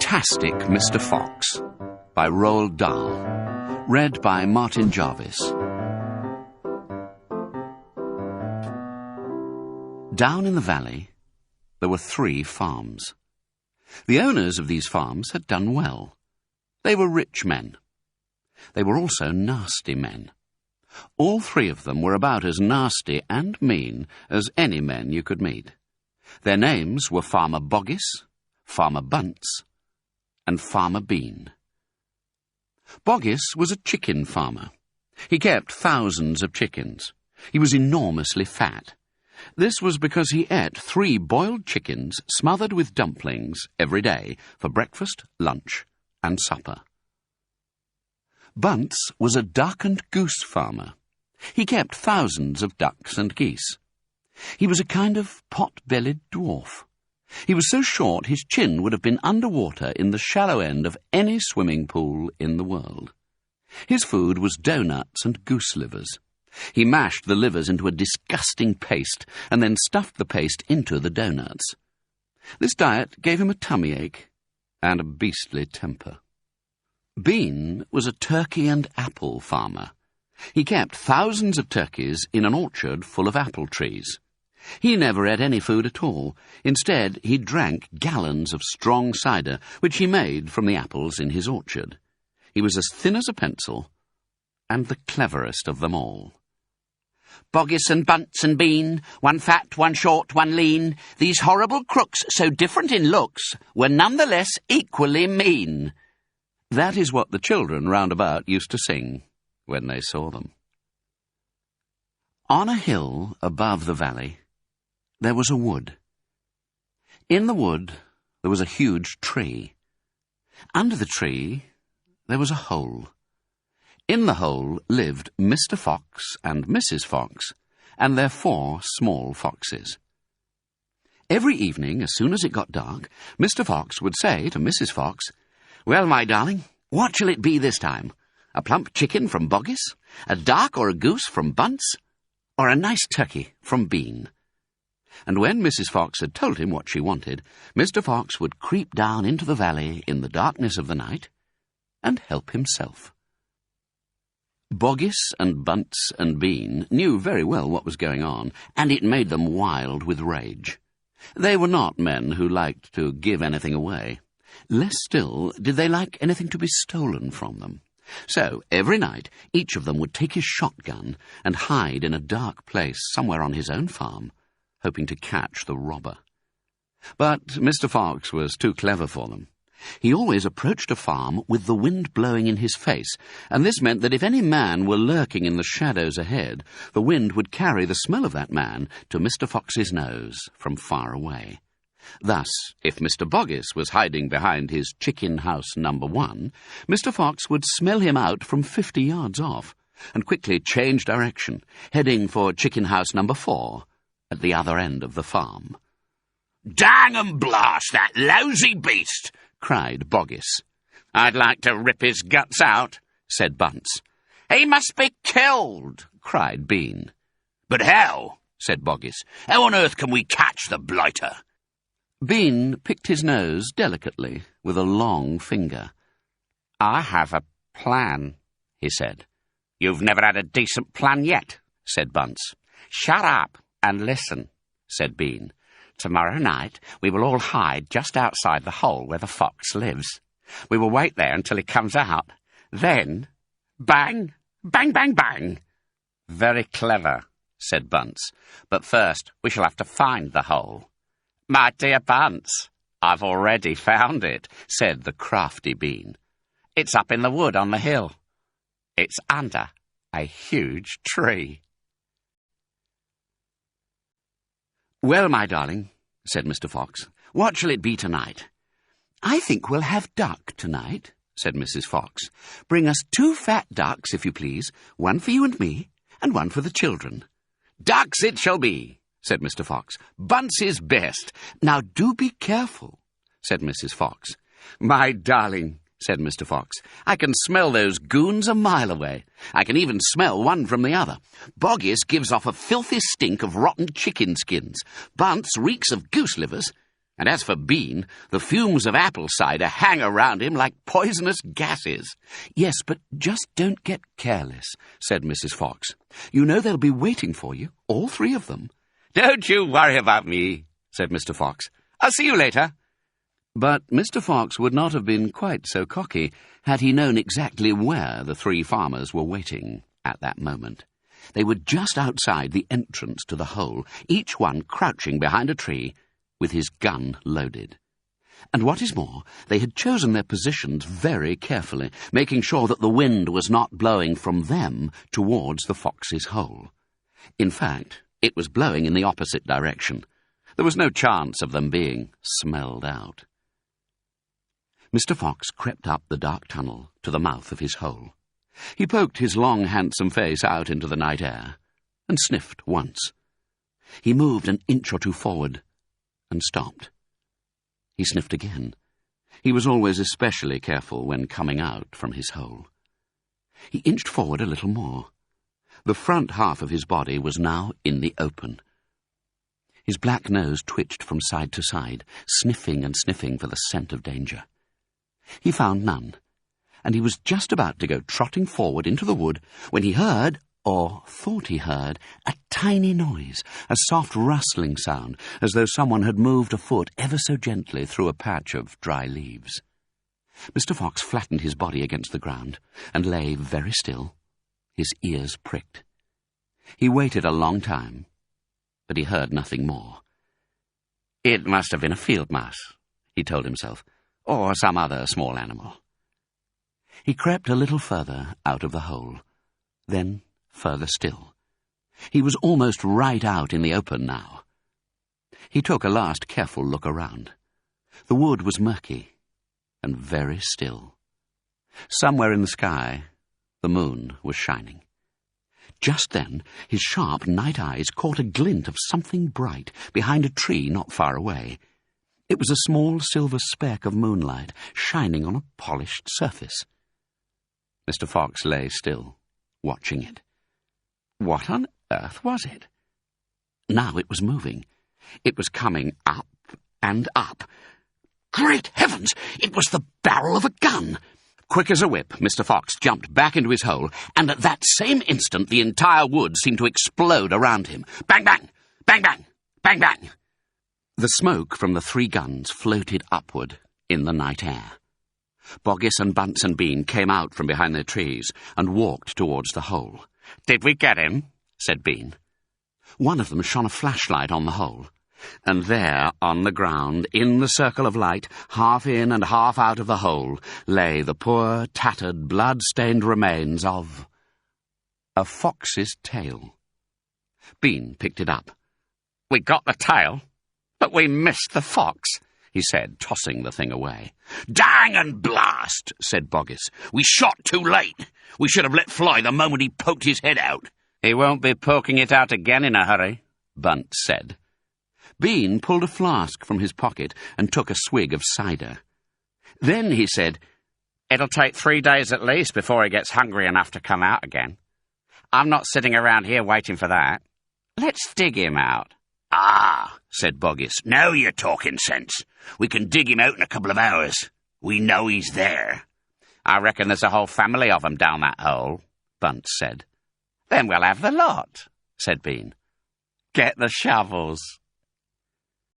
Fantastic Mr. Fox by Roald Dahl. Read by Martin Jarvis. Down in the valley, there were 3 farms. The owners of these farms had done well. They were rich men. They were also nasty men. All 3 of them were about as nasty and mean as any men you could meet. Their names were Farmer Boggis, Farmer Bunce, and Farmer Bean. Boggis was a chicken farmer. He kept thousands of chickens. He was enormously fat. This was because he ate 3 boiled chickens smothered with dumplings every day for breakfast, lunch, and supper. Bunce was a duck and goose farmer. He kept thousands of ducks and geese. He was a kind of pot-bellied dwarf. He was so short his chin would have been under water in the shallow end of any swimming pool in the world. His food was doughnuts and goose livers. He mashed the livers into a disgusting paste and then stuffed the paste into the doughnuts. This diet gave him a tummy ache and a beastly temper. Bean was a turkey and apple farmer. He kept thousands of turkeys in an orchard full of apple trees. He never ate any food at all. Instead, he drank gallons of strong cider, which he made from the apples in his orchard. He was as thin as a pencil, and the cleverest of them all. Boggis and Bunce and Bean, one fat, one short, one lean, these horrible crooks, so different in looks, were none the less equally mean. That is what the children round about used to sing when they saw them. On a hill above the valley, there was a wood. In the wood, there was a huge tree. Under the tree, there was a hole. In the hole lived Mr. Fox and Mrs. Fox, and their 4 small foxes. Every evening, as soon as it got dark, Mr. Fox would say to Mrs. Fox, "Well, my darling, what shall it be this time? A plump chicken from Boggis, a duck or a goose from Bunce, or a nice turkey from Bean?" And when Mrs. Fox had told him what she wanted, Mr. Fox would creep down into the valley in the darkness of the night and help himself. Boggis and Bunce and Bean knew very well what was going on, and it made them wild with rage. They were not men who liked to give anything away. Less still did they like anything to be stolen from them. So, every night, each of them would take his shotgun and hide in a dark place somewhere on his own farm, hoping to catch the robber. But Mr. Fox was too clever for them. He always approached a farm with the wind blowing in his face, and this meant that if any man were lurking in the shadows ahead, the wind would carry the smell of that man to Mr. Fox's nose from far away. Thus, if Mr. Boggis was hiding behind his chicken house number 1, Mr. Fox would smell him out from 50 yards off, and quickly change direction, heading for chicken house number 4, at the other end of the farm. "Dang and blast that lousy beast!" cried Boggis. "I'd like to rip his guts out," said Bunce. "He must be killed," cried Bean. "But how?" said Boggis. "How on earth can we catch the blighter?" Bean picked his nose delicately with a long finger. "I have a plan," he said. "You've never had a decent plan yet," said Bunce. "Shut up and listen," said Bean. "Tomorrow night we will all hide just outside the hole where the fox lives. We will wait there until he comes out. Then, bang, bang, bang, bang." "Very clever," said Bunce. "But first we shall have to find the hole." "My dear Bunce, I've already found it," said the crafty Bean. "It's up in the wood on the hill. It's under a huge tree." "Well, my darling," said Mr. Fox, "what shall it be tonight?" "I think we'll have duck tonight," said Mrs. Fox. "Bring us 2 fat ducks, if you please, one for you and me, and one for the children." "Ducks it shall be," said Mr. Fox. "Bunce is best." "Now do be careful," said Mrs. Fox. "My darling," said Mr. Fox, "I can smell those goons a mile away. I can even smell one from the other. Boggis gives off a filthy stink of rotten chicken skins. Bunce reeks of goose livers. And as for Bean, the fumes of apple cider hang around him like poisonous gases. Yes, but just don't get careless, said Mrs. Fox. You know they'll be waiting for you, all three of them. Don't you worry about me, said Mr. Fox. I'll see you later. But Mr. Fox would not have been quite so cocky had he known exactly where the three farmers were waiting at that moment. They were just outside the entrance to the hole, each one crouching behind a tree with his gun loaded. And what is more, they had chosen their positions very carefully, making sure that the wind was not blowing from them towards the fox's hole. In fact, it was blowing in the opposite direction. There was no chance of them being smelled out. Mr. Fox crept up the dark tunnel to the mouth of his hole. He poked his long, handsome face out into the night air and sniffed once. He moved an inch or two forward and stopped. He sniffed again. He was always especially careful when coming out from his hole. He inched forward a little more. The front half of his body was now in the open. His black nose twitched from side to side, sniffing and sniffing for the scent of danger. He found none, and he was just about to go trotting forward into the wood when he heard, or thought he heard, a tiny noise, a soft rustling sound, as though someone had moved a foot ever so gently through a patch of dry leaves. Mr. Fox flattened his body against the ground and lay very still, his ears pricked. He waited a long time, but he heard nothing more. It must have been a field mouse, he told himself, or some other small animal. He crept a little further out of the hole, then further still. He was almost right out in the open now. He took a last careful look around. The wood was murky and very still. Somewhere in the sky, the moon was shining. Just then, his sharp night eyes caught a glint of something bright behind a tree not far away. It was a small silver speck of moonlight shining on a polished surface. Mr. Fox lay still, watching it. What on earth was it? Now it was moving. It was coming up and up. Great heavens! It was the barrel of a gun! Quick as a whip, Mr. Fox jumped back into his hole, and at that same instant the entire wood seemed to explode around him. Bang, bang! Bang, bang! Bang, bang! The smoke from the three guns floated upward in the night air. Boggis and Bunce and Bean came out from behind their trees and walked towards the hole. "Did we get him?" said Bean. One of them shone a flashlight on the hole, and there, on the ground, in the circle of light, half in and half out of the hole, lay the poor, tattered, blood-stained remains of a fox's tail. Bean picked it up. "We got the tail, but we missed the fox," he said, tossing the thing away. "Dang and blast," said Boggis. "We shot too late. We should have let fly the moment he poked his head out." "He won't be poking it out again in a hurry," Bunce said. Bean pulled a flask from his pocket and took a swig of cider. Then he said, "It'll take 3 days at least before he gets hungry enough to come out again. I'm not sitting around here waiting for that. Let's dig him out." "Ah," said Boggis, "now you're talking sense. We can dig him out in a couple of hours. We know he's there." "I reckon there's a whole family of 'em down that hole," Bunce said. "Then we'll have the lot," said Bean. "Get the shovels."